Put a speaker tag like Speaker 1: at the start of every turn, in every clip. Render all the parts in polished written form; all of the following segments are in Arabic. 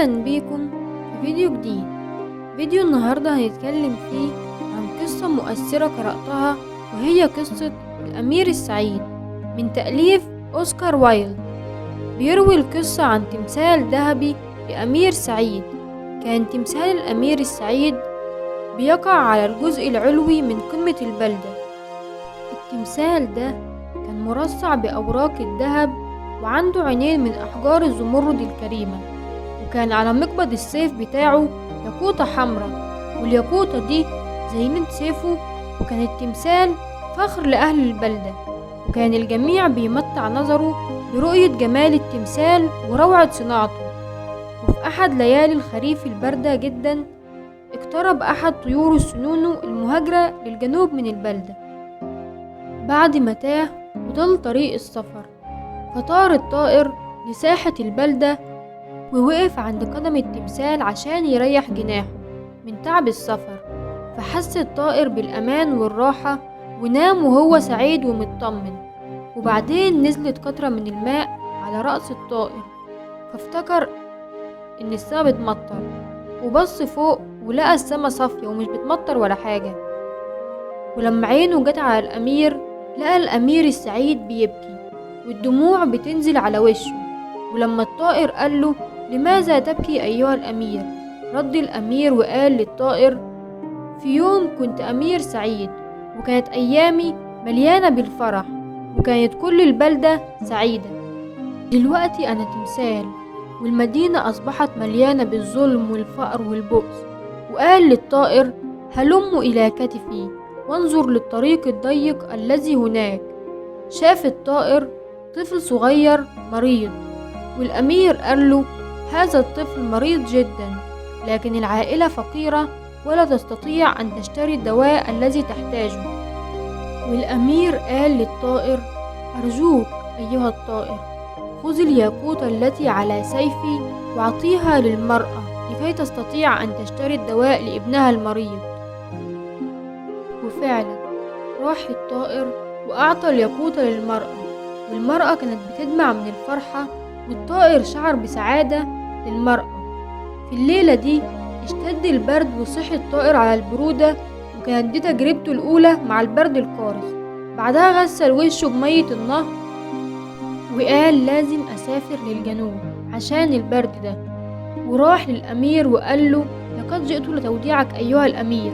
Speaker 1: أهلا بيكم في فيديو جديد. فيديو النهاردة هنتكلم فيه عن قصة مؤثرة قرأتها، وهي قصة الأمير السعيد من تأليف أوسكار وايلد. بيروي القصة عن تمثال ذهبي لأمير سعيد. كان تمثال الأمير السعيد بيقع على الجزء العلوي من قمة البلدة. التمثال ده كان مرصع بأوراق الذهب، وعنده عينين من أحجار الزمرد الكريمة، وكان على مقبض السيف بتاعه ياقوتة حمراء، والياقوتة دي زينت سيفه. وكان التمثال فخر لأهل البلدة، وكان الجميع بيمتع نظره برؤية جمال التمثال وروعة صناعته. وفي أحد ليالي الخريف الباردة جدا، اقترب أحد طيور السنونو المهاجرة للجنوب من البلدة بعد ما تاه وضل طريق السفر. فطار الطائر لساحة البلدة، ووقف عند قدم التمثال عشان يريح جناحه من تعب السفر. فحس الطائر بالأمان والراحة، ونام وهو سعيد ومطمن. وبعدين نزلت قطرة من الماء على رأس الطائر، فافتكر إن السما بتمطر، وبص فوق ولقى السما صافية ومش بتمطر ولا حاجة. ولما عينه جت على الأمير، لقى الأمير السعيد بيبكي والدموع بتنزل على وشه. ولما الطائر قال له: لماذا تبكي أيها الأمير؟ رد الأمير وقال للطائر: في يوم كنت أمير سعيد، وكانت أيامي مليانة بالفرح، وكانت كل البلدة سعيدة. دلوقتي أنا تمثال، والمدينة أصبحت مليانة بالظلم والفقر والبؤس. وقال للطائر: هلم إلى كتفي وانظر للطريق الضيق الذي هناك. شاف الطائر طفل صغير مريض، والأمير قال له: هذا الطفل مريض جدا، لكن العائلة فقيرة ولا تستطيع أن تشتري الدواء الذي تحتاجه. والأمير قال للطائر: أرجوك أيها الطائر، خذ الياقوتة التي على سيفي واعطيها للمرأة لكي تستطيع أن تشتري الدواء لابنها المريض. وفعلا راح الطائر وأعطى الياقوتة للمرأة، والمرأة كانت بتدمع من الفرحة، والطائر شعر بسعادة للمرأة. في الليلة دي اشتد البرد، وصحي الطائر على البرودة، وكانت دي تجربته الأولى مع البرد القارس. بعدها غسل وشه بمية النهر، وقال: لازم أسافر للجنوب عشان البرد ده. وراح للأمير وقال له: لقد جئت لتوديعك أيها الأمير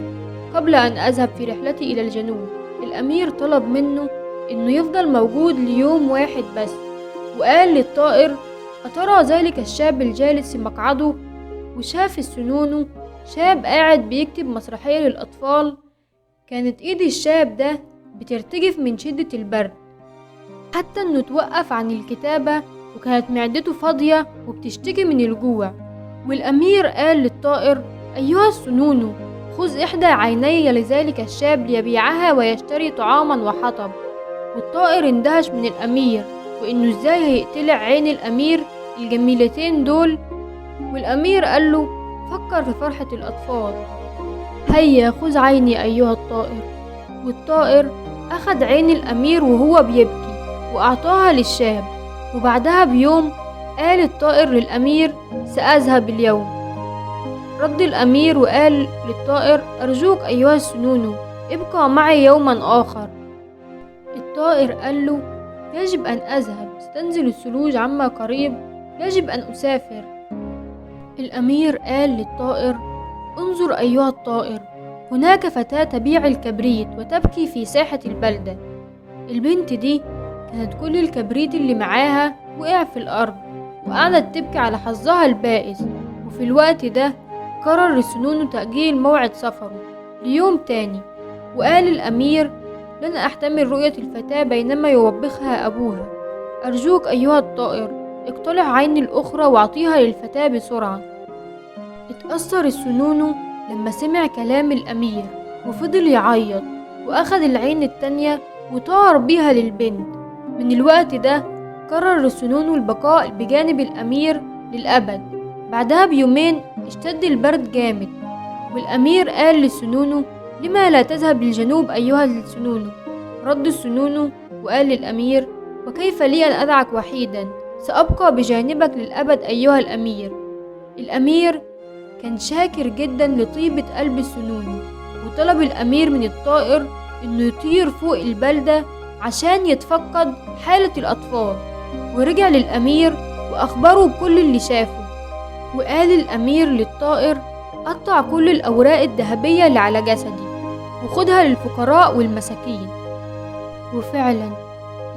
Speaker 1: قبل أن أذهب في رحلتي إلى الجنوب. الأمير طلب منه إنه يفضل موجود ليوم واحد بس، وقال للطائر: أترى ذلك الشاب الجالس في مقعده؟ وشاف السنونو شاب قاعد بيكتب مسرحية للأطفال. كانت إيد الشاب ده بترتجف من شدة البرد، حتى إنه توقف عن الكتابة، وكانت معدته فاضية وبتشتكي من الجوع. والأمير قال للطائر: أيها السنونو، خذ إحدى عيني لذلك الشاب ليبيعها ويشتري طعاما وحطب. والطائر اندهش من الأمير، وإنه إزاي هيقتلع عين الأمير الجميلتين دول. والأمير قال له: فكر في فرحة الأطفال، هيا خذ عيني أيها الطائر. والطائر أخذ عين الأمير وهو بيبكي وأعطاها للشاب. وبعدها بيوم قال الطائر للأمير: سأذهب اليوم. رد الأمير وقال للطائر: أرجوك أيها السنونو، ابقى معي يوما آخر. الطائر قال له: يجب أن أذهب، ستنزل الثلوج عما قريب، يجب أن أسافر. الأمير قال للطائر: انظر أيها الطائر، هناك فتاة تبيع الكبريت وتبكي في ساحة البلدة. البنت دي كانت كل الكبريت اللي معاها وقع في الأرض، وقعدت تبكي على حظها البائس. وفي الوقت ده قرر السنونو تأجيل موعد سفره ليوم تاني. وقال الأمير: لن أحتمل رؤية الفتاة بينما يوبخها أبوها. أرجوك أيها الطائر، اقتلع عيني الأخرى واعطيها للفتاة بسرعة. اتأثر السنونو لما سمع كلام الأمير، وفضل يعيط، وأخذ العين التانية وطار بيها للبنت. من الوقت ده قرر السنونو البقاء بجانب الأمير للأبد. بعدها بيومين اشتد البرد جامد، والأمير قال للسنونو: لما لا تذهب للجنوب أيها السنونو؟ رد السنونو وقال للأمير: وكيف لي أن أدعك وحيدا؟ سأبقى بجانبك للأبد أيها الأمير. الأمير كان شاكر جدا لطيبة قلب السنونو، وطلب الأمير من الطائر إنه يطير فوق البلدة عشان يتفقد حالة الأطفال. ورجع للأمير وأخبره بكل اللي شافه. وقال الأمير للطائر: قطع كل الأوراق الذهبية اللي على جسدي وخدها للفقراء والمساكين. وفعلا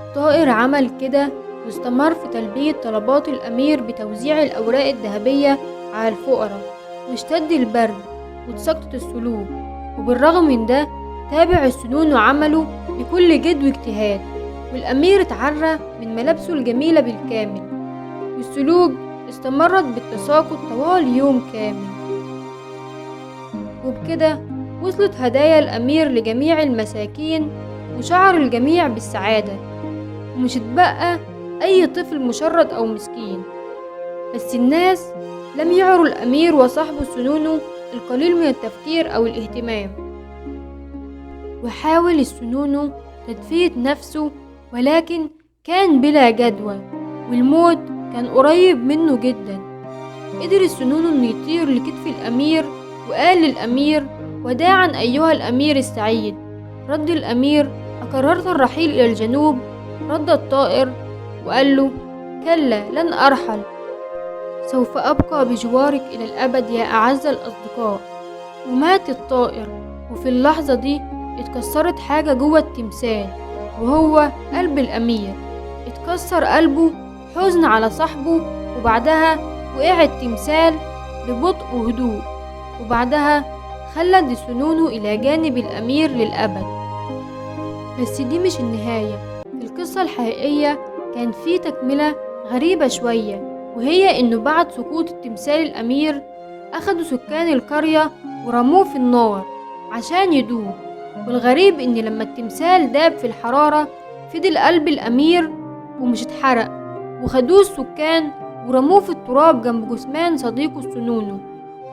Speaker 1: الطائر عمل كده، واستمر في تلبية طلبات الأمير بتوزيع الأوراق الذهبية على الفقراء. واشتد البرد وتساقطت الثلوج، وبالرغم من ده تابع السنون عمله بكل جد واجتهاد. والأمير اتعرى من ملابسه الجميلة بالكامل، والثلوج استمرت بالتساقط طوال يوم كامل. وبكده وصلت هدايا الأمير لجميع المساكين، وشعر الجميع بالسعادة، ومش اتبقى أي طفل مشرد أو مسكين. بس الناس لم يعروا الأمير وصاحبه السنونو القليل من التفكير أو الاهتمام. وحاول السنونو تدفئة نفسه، ولكن كان بلا جدوى، والموت كان قريب منه جدا. قدر السنونو انه يطير لكتف الأمير، وقال للأمير: وداعا أيها الأمير السعيد. رد الأمير: أقررت الرحيل إلى الجنوب؟ رد الطائر وقال له: كلا، لن أرحل، سوف أبقى بجوارك إلى الأبد يا أعز الأصدقاء. ومات الطائر، وفي اللحظة دي اتكسرت حاجة جوه التمثال، وهو قلب الأمير. اتكسر قلبه حزن على صاحبه، وبعدها وقع التمثال ببطء وهدوء. وبعدها خلد السنونو إلى جانب الأمير للأبد. بس دي مش النهاية. في القصة الحقيقية كان في تكملة غريبة شوية، وهي إنه بعد سقوط التمثال الأمير أخدوا سكان القرية ورموه في النار عشان يدوب. والغريب إن لما التمثال داب في الحرارة فضل قلب الأمير ومش اتحرق، وخدوه السكان ورموه في التراب جنب جثمان صديقه السنونو.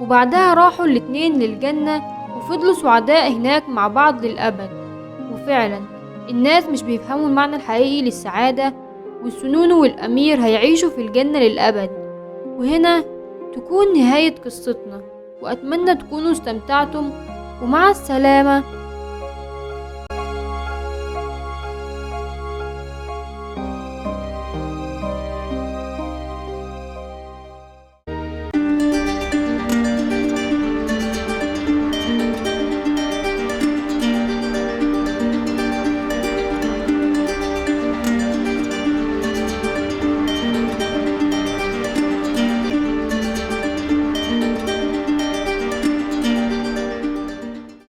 Speaker 1: وبعدها راحوا الاتنين للجنة وفضلوا سعداء هناك مع بعض للأبد. وفعلا الناس مش بيفهموا المعنى الحقيقي للسعادة، والسنونو والأمير هيعيشوا في الجنة للأبد. وهنا تكون نهاية قصتنا، وأتمنى تكونوا استمتعتم، ومع السلامة.